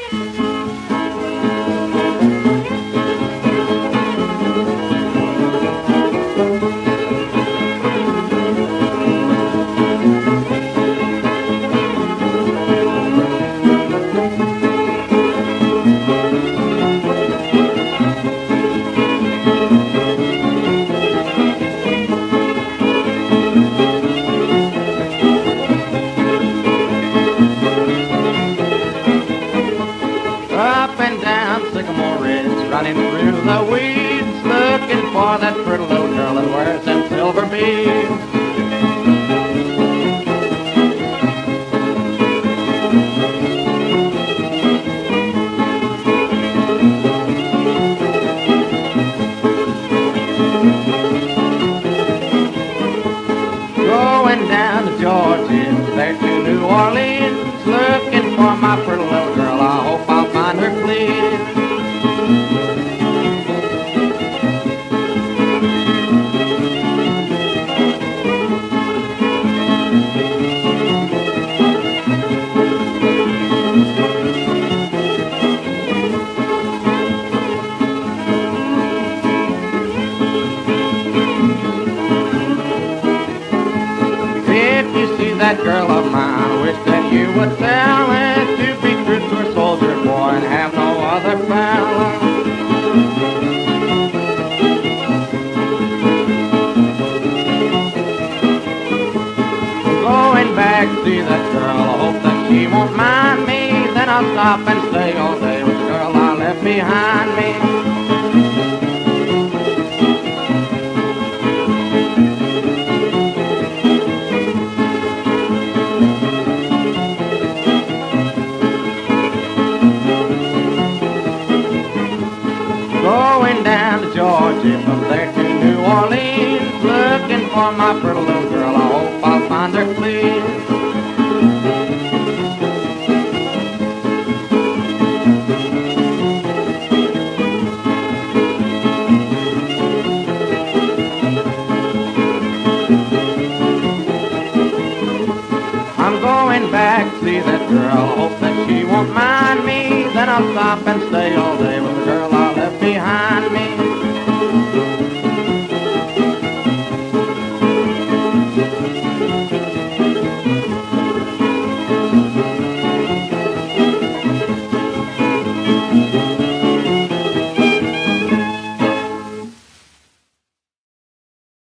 Up and down Sycamore Ridge, running through the weeds, looking for that pretty little girl that wears them silver beads. Going down to Georgia, there to New Orleans, looking for my pretty little girl. I hope I'll find her, please. If you see that girl of mine, I wish that you would tell her to be true to her soldier boy and have no other fella. Going back to see that girl, I hope that she won't mind me. Then I'll stop and stay all day with the girl I left behind me. Going down to Georgia, from there to New Orleans, looking for my pretty little girl. I hope I'll find her, please. I'm going back to see that girl. I hope that she won't mind me. Then I'll stop and stay all day with the girl